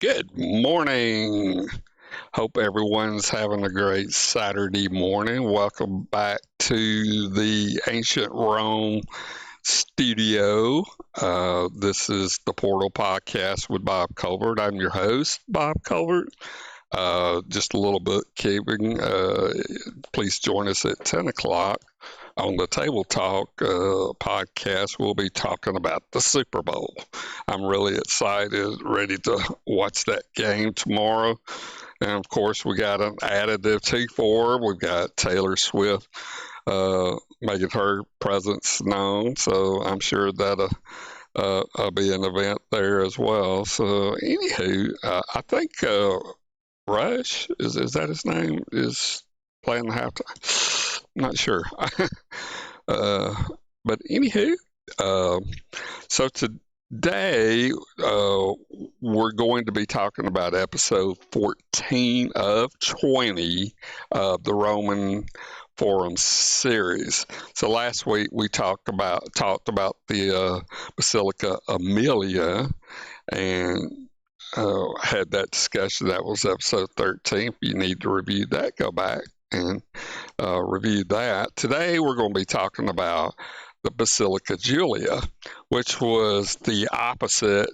Good morning. Hope everyone's having a great Saturday morning. Welcome back to the Ancient Rome studio. This is the Portal Podcast with Bob Colbert. I'm your host, Bob Colbert. Just a little bookkeeping. Please join us at 10 o'clock on the Table Talk podcast. We'll be talking about the Super Bowl. I'm really excited, ready to watch that game tomorrow. And of course, we got an additive T4. We've got Taylor Swift making her presence known. So I'm sure that'll be an event there as well. So, anywho, I think Rush, is that his name, is playing the halftime. I'm not sure. But anywho, so today we're going to be talking about episode 14 of 20 of the Roman Forum series. So last week we talked about the Basilica Aemilia and had that discussion. That was episode 13. If you need to review that, go back and review that. Today we're going to be talking about the Basilica Julia, which was the opposite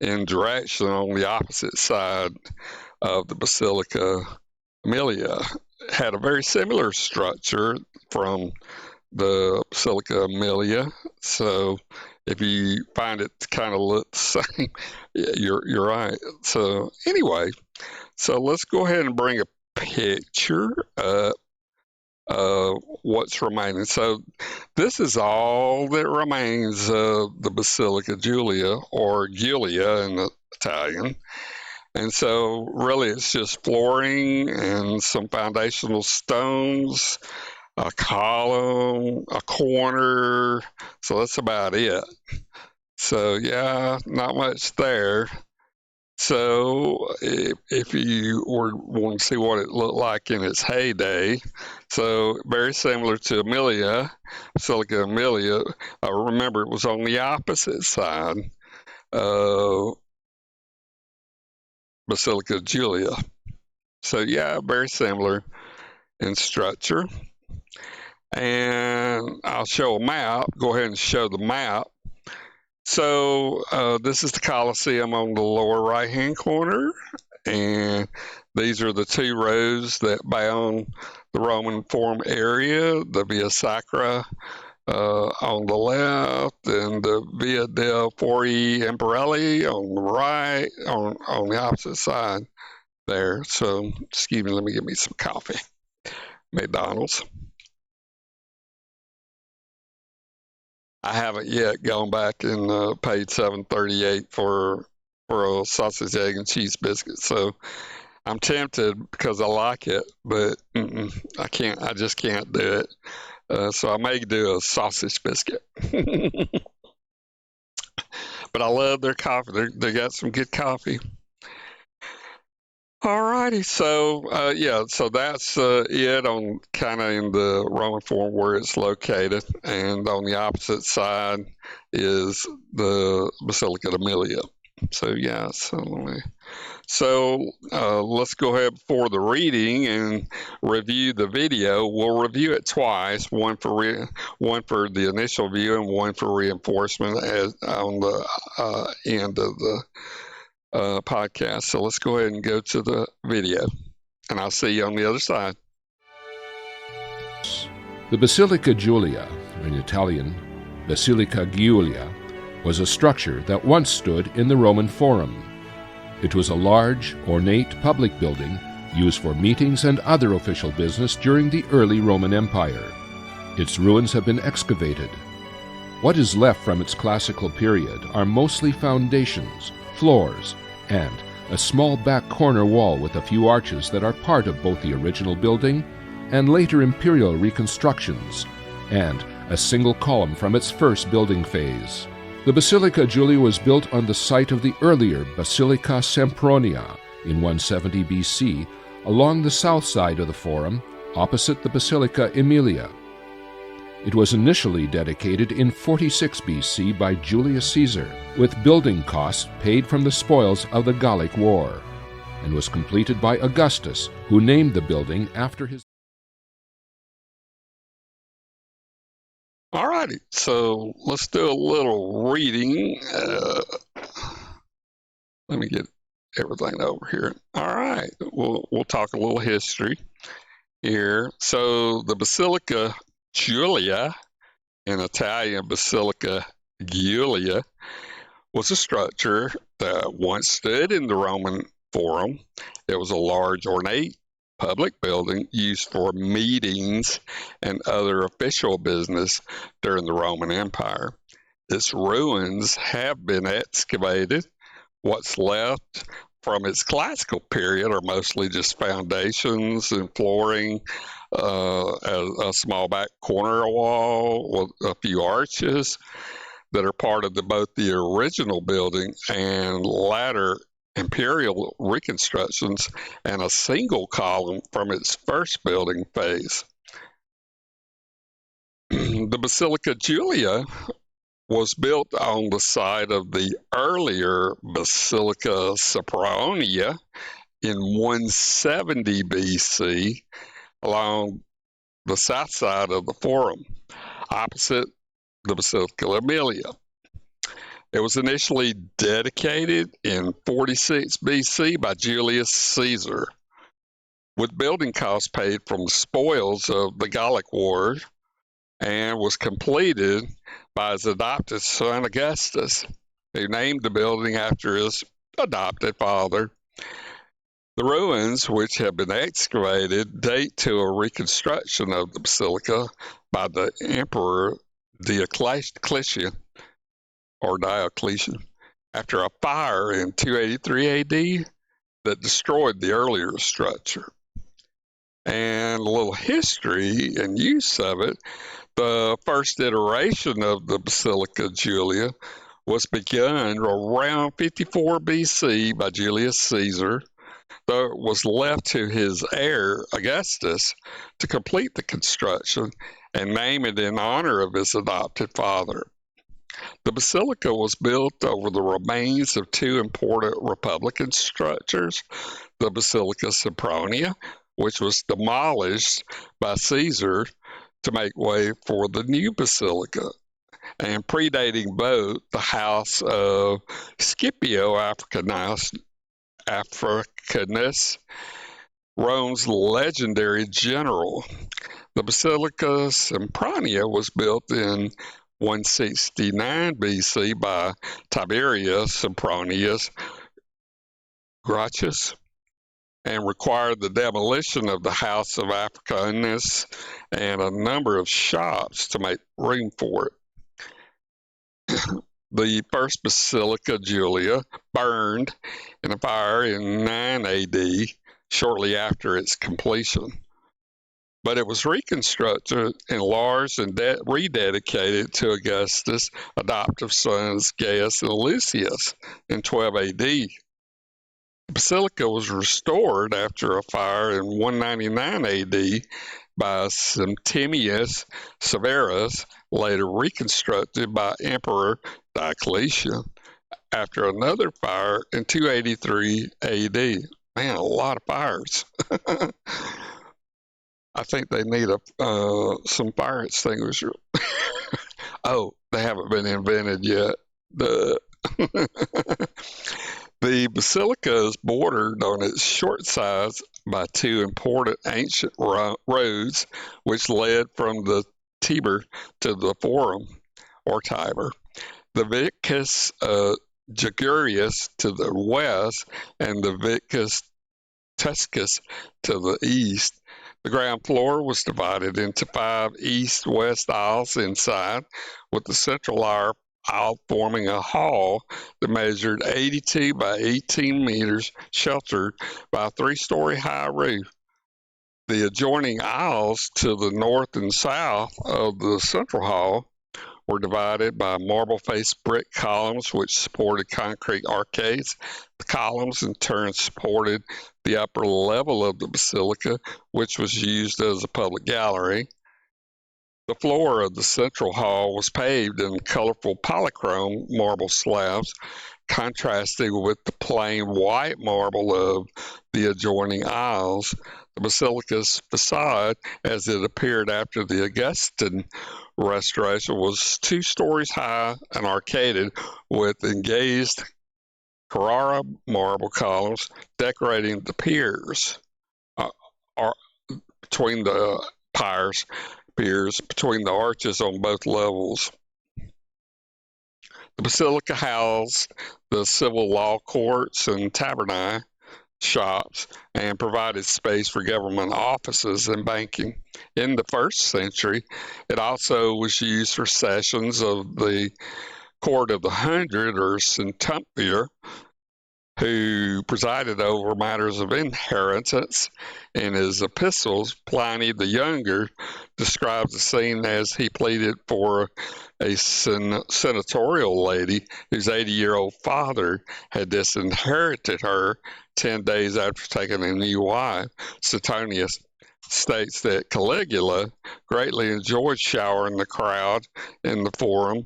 in direction, on the opposite side of the Basilica Aemilia. Had a very similar structure from the Basilica Aemilia. So if you find it kind of look the same, you're right. So anyway, so let's go ahead and bring a picture up what's remaining. So this is all that remains of the Basilica Julia, or Giulia in Italian. And so really it's just flooring and some foundational stones, a column, a corner. So that's about it. So yeah, not much there. So if you were wanting to see what it looked like in its heyday, so very similar to Aemilia, Basilica Aemilia. Remember, it was on the opposite side of Basilica Julia. So yeah, very similar in structure. And I'll show a map. Go ahead and show the map. So this is the Colosseum on the lower right-hand corner, and these are the two roads that bound the Roman Forum area, the Via Sacra on the left, and the Via del Fori Emperelli on the right, on the opposite side there. So, excuse me, let me get me some coffee. McDonald's. I haven't yet gone back and paid $7.38 for a sausage, egg, and cheese biscuit. So I'm tempted because I like it, but I can't. I just can't do it. So I may do a sausage biscuit. But I love their coffee. They got some good coffee. All righty, so so that's it on kind of in the Roman Forum where it's located, and on the opposite side is the Basilica Aemilia. So yeah, let's go ahead for the reading and review the video. We'll review it twice, one for the initial view and one for reinforcement on the end of the podcast. So let's go ahead and go to the video, and I'll see you on the other side. The Basilica Julia, in Italian Basilica Giulia, was a structure that once stood in the Roman Forum. It was a large, ornate public building used for meetings and other official business during the early Roman Empire. Its ruins have been excavated. What is left from its classical period are mostly foundations, floors, and a small back corner wall with a few arches that are part of both the original building and later imperial reconstructions, and a single column from its first building phase. The Basilica Julia was built on the site of the earlier Basilica Sempronia in 170 BC, along the south side of the Forum, opposite the Basilica Aemilia. It was initially dedicated in 46 BC by Julius Caesar, with building costs paid from the spoils of the Gallic War, and was completed by Augustus, who named the building after his... All righty, so let's do a little reading. Let me get everything over here. All right, we'll talk a little history here. So the Basilica Julia, in Italian Basilica Giulia, was a structure that once stood in the Roman Forum. It was a large, ornate public building used for meetings and other official business during the Roman Empire. Its ruins have been excavated. What's left from its classical period are mostly just foundations and flooring, a small back corner wall with a few arches that are part of both the original building and latter imperial reconstructions, and a single column from its first building phase. The Basilica Julia was built on the site of the earlier Basilica Sapronia in 170 BC along the south side of the Forum, opposite the Basilica Aemilia. It was initially dedicated in 46 BC by Julius Caesar, with building costs paid from the spoils of the Gallic War, and was completed by his adopted son Augustus, who named the building after his adopted father. The ruins, which have been excavated, date to a reconstruction of the basilica by the Emperor Diocletian after a fire in 283 AD that destroyed the earlier structure. And a little history and use of it. The first iteration of the Basilica Julia was begun around 54 BC by Julius Caesar, though it was left to his heir Augustus to complete the construction and name it in honor of his adopted father. The basilica was built over the remains of two important Republican structures, the Basilica Sapronia, which was demolished by Caesar to make way for the new basilica, and predating both the house of Scipio Africanus, Rome's legendary general. The Basilica Sempronia was built in 169 BC by Tiberius Sempronius Gracchus and required the demolition of the house of Africanus and a number of shops to make room for it. The first Basilica Julia burned in a fire in 9 AD, shortly after its completion. But it was reconstructed, enlarged, and rededicated to Augustus' adoptive sons Gaius and Lucius in 12 AD. The basilica was restored after a fire in 199 AD by Septimius Severus, later reconstructed by Emperor Diocletian after another fire in 283 AD. Man, a lot of fires. I think they need some fire extinguisher. Oh, they haven't been invented yet. The basilica is bordered on its short sides by two important ancient roads which led from the Tiber to the Forum, or Tiber. The Vicus Jugurius to the west and the Vicus Tuscus to the east. The ground floor was divided into 5 east-west aisles inside, with the central aisle forming a hall that measured 82 by 18 meters, sheltered by a 3-story high roof. The adjoining aisles to the north and south of the central hall were divided by marble-faced brick columns which supported concrete arcades. The columns in turn supported the upper level of the basilica, which was used as a public gallery. The floor of the central hall was paved in colorful polychrome marble slabs, contrasting with the plain white marble of the adjoining aisles. The basilica's facade, as it appeared after the Augustan restoration, was 2 stories high and arcaded with engaged Carrara marble columns decorating the piers, uh, between the piers between the arches on both levels. The basilica housed the civil law courts and tabernae shops and provided space for government offices and banking. In the 1st century, it also was used for sessions of the Court of the Hundred, or centumvir, who presided over matters of inheritance. In his epistles, Pliny the Younger describes the scene as he pleaded for a senatorial lady whose 80-year-old father had disinherited her 10 days after taking a new wife. Suetonius states that Caligula greatly enjoyed showering the crowd in the Forum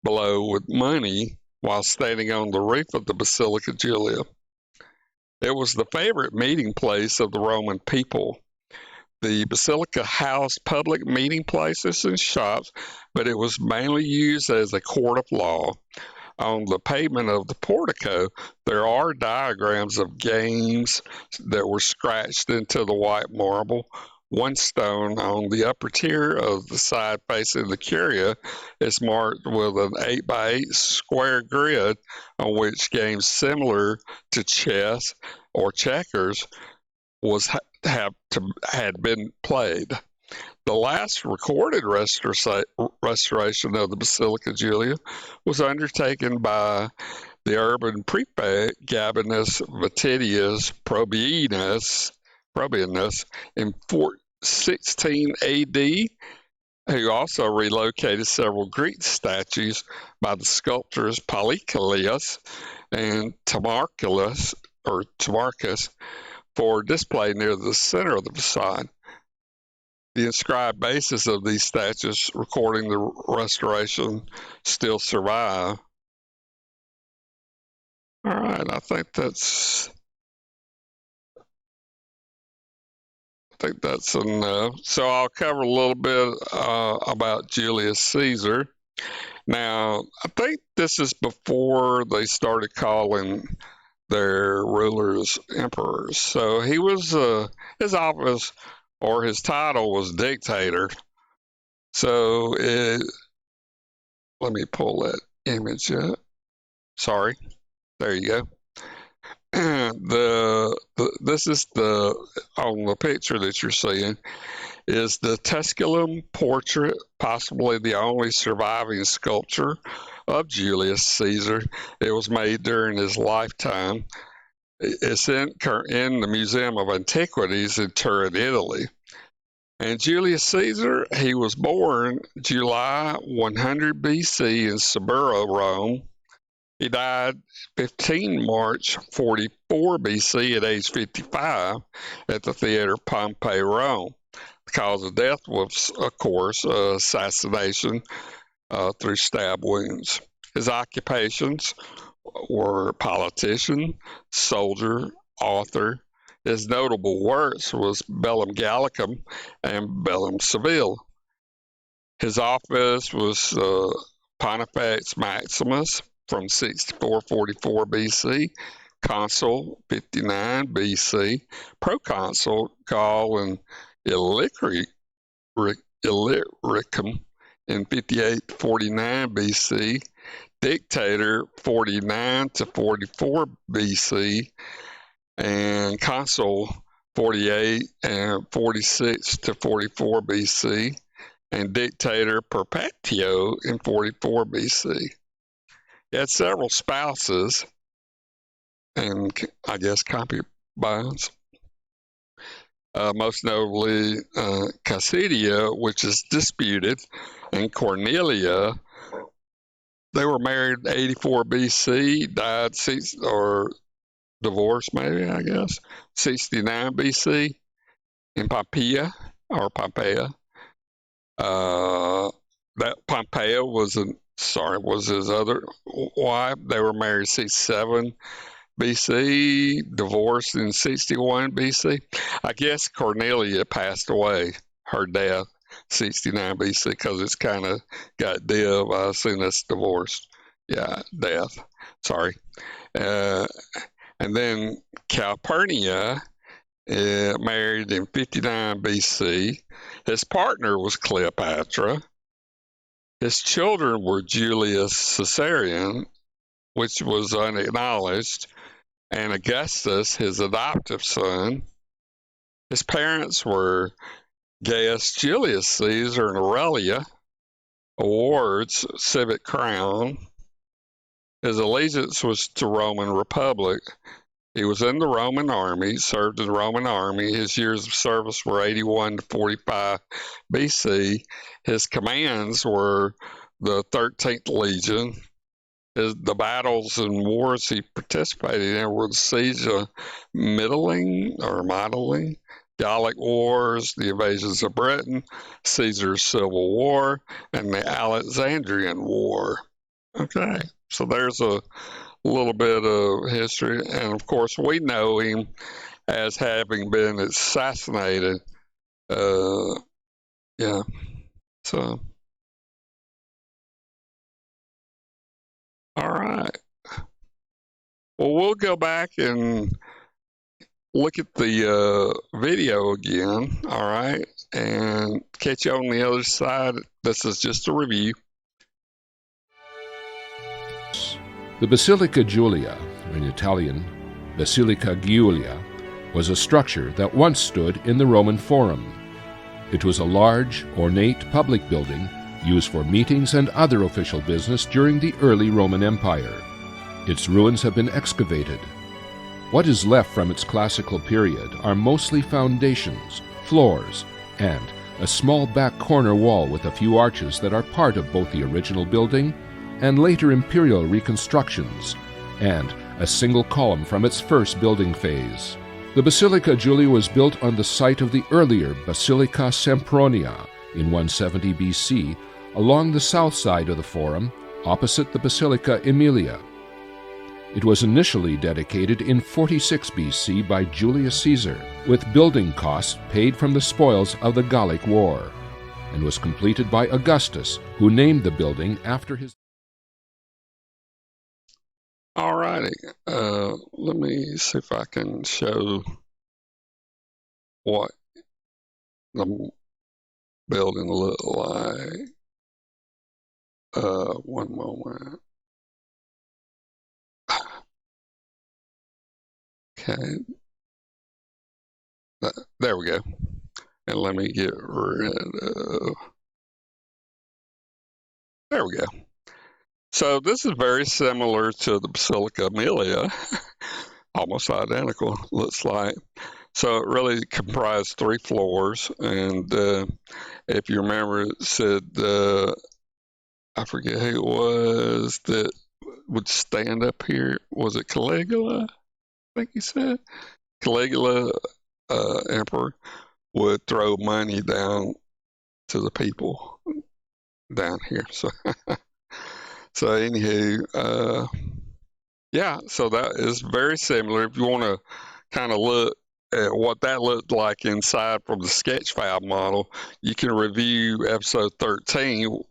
below with money while standing on the roof of the Basilica Julia. It was the favorite meeting place of the Roman people. The basilica housed public meeting places and shops, but it was mainly used as a court of law. On the pavement of the portico, there are diagrams of games that were scratched into the white marble. One stone on the upper tier of the side facing the curia is marked with an 8x8 square grid on which games similar to chess or checkers had been played. The last recorded restoration of the Basilica Julia was undertaken by the urban prefect Gabinus Vitidius Probianus in 16 AD, who also relocated several Greek statues by the sculptors Polycalius and Timarchus for display near the center of the facade. The inscribed bases of these statues recording the restoration still survive. All right, I think that's enough. So I'll cover a little bit about Julius Caesar. Now, I think this is before they started calling their rulers emperors. So he was, his office or his title was dictator. So let me pull that image up. Sorry, there you go. This is on the picture that you're seeing is the Tusculum portrait, possibly the only surviving sculpture of Julius Caesar. It was made during his lifetime. It's in the Museum of Antiquities in Turin, Italy. And Julius Caesar, he was born July 100 BC in Suburra, Rome. He died 15 March 44 BC at age 55 at the Theater Pompey, Rome. The cause of death was, of course, assassination through stab wounds. His occupations were politician, soldier, author. His notable works was Bellum Gallicum and Bellum Civile. His office was Pontifex Maximus from 6444 BC, consul 59 BC, proconsul Gaul and Illyricum in 58-49 BC, dictator 49 to 44 BC, and consul 48 and 46 to 44 BC, and dictator perpetuo in 44 BC. He had several spouses and, I guess, concubines. Most notably Cassidia, which is disputed, and Cornelia. They were married 84 BC, died or divorced maybe, I guess, 69 BC in Pompeia. That Pompeo was his other wife. They were married 67 BC, divorced in 61 BC. I guess Cornelia passed away, her death, 69 BC, because it's kind of got div. I assume that's divorced. Yeah, death. Sorry. Uh, and then Calpurnia married in 59 BC. His partner was Cleopatra. His children were Julius Caesarion, which was unacknowledged, and Augustus, his adoptive son. His parents were Gaius Julius Caesar and Aurelia, awards, civic crown. His allegiance was to Roman Republic. He was in the Roman army, served in the Roman army. His years of service were 81 to 45 BC. His commands were the 13th Legion. The battles and wars he participated in were the siege of Mytilene, Gallic Wars, the invasions of Britain, Caesar's Civil War, and the Alexandrian War. Okay, so there's a little bit of history, and of course we know him as having been assassinated. Yeah, so all right. Well, we'll go back and look at the video again, all right, and catch you on the other side. This is just a review. The Basilica Julia, in Italian, Basilica Giulia, was a structure that once stood in the Roman Forum. It was a large, ornate public building used for meetings and other official business during the early Roman Empire. Its ruins have been excavated. What is left from its classical period are mostly foundations, floors, and a small back corner wall with a few arches that are part of both the original building and later imperial reconstructions, and a single column from its first building phase. The Basilica Julia was built on the site of the earlier Basilica Sempronia in 170 BC along the south side of the Forum, opposite the Basilica Aemilia. It was initially dedicated in 46 BC by Julius Caesar, with building costs paid from the spoils of the Gallic War, and was completed by Augustus, who named the building after his... All righty. Let me see if I can show what the building looked like. One moment. Okay. There we go. And let me get rid of... There we go. So this is very similar to the Basilica Aemilia, almost identical, looks like. So it really comprised 3 floors, and if you remember, it said, I forget who it was that would stand up here. Was it Caligula? I think he said. Caligula, emperor, would throw money down to the people down here. So anywho, yeah, so that is very similar. If you want to kind of look at what that looked like inside from the Sketchfab model, you can review episode 13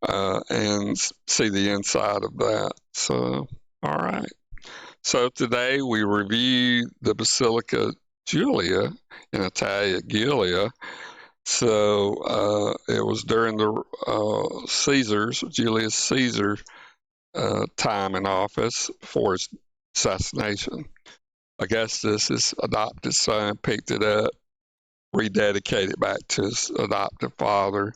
and see the inside of that. So, all right. So today we review the Basilica Julia, in Italian Giulia. So it was during the Julius Caesar time in office before his assassination. Augustus, his adopted son, picked it up, rededicated it back to his adoptive father,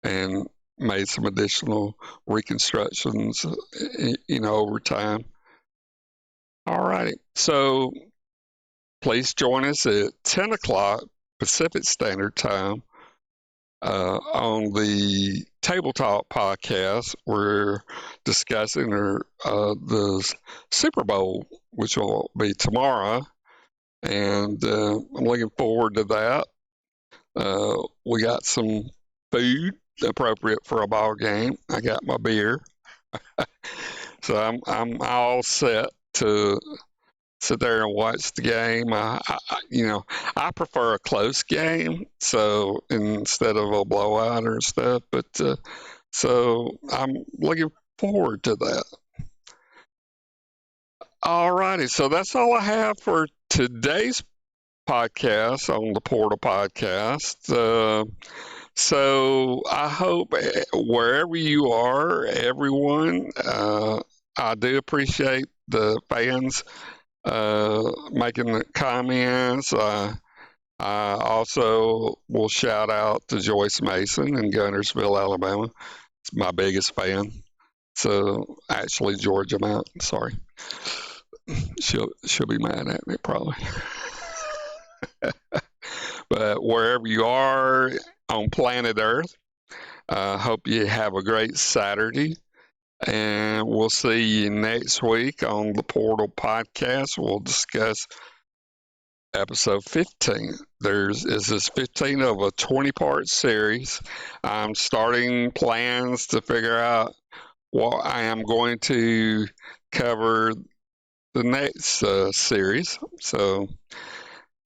and made some additional reconstructions, over time. All righty. So please join us at 10 o'clock Pacific Standard Time on the Tabletop podcast. We're discussing the Super Bowl, which will be tomorrow, and I'm looking forward to that. We got some food appropriate for a ball game. I got my beer, so I'm all set to sit there and watch the game. I prefer a close game, so instead of a blowout or stuff. But so I'm looking forward to that. All righty, so that's all I have for today's podcast on the Portal Podcast. So I hope wherever you are, everyone, I do appreciate the fans making the comments. I also will shout out to Joyce Mason in Guntersville, Alabama. It's my biggest fan. So actually, Georgia Mountain. Sorry, she'll be mad at me probably. But wherever you are on planet Earth, hope you have a great Saturday. And we'll see you next week on the Portal Podcast. We'll discuss episode 15. This is 15 of a 20-part series. I'm starting plans to figure out what I am going to cover the next series. So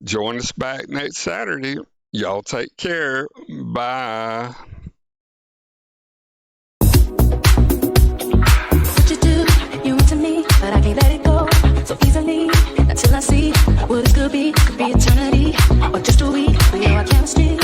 join us back next Saturday. Y'all take care. Bye. You into me, but I can't let it go so easily until I see what it could be. Could be eternity or just a week. We know our chemistry.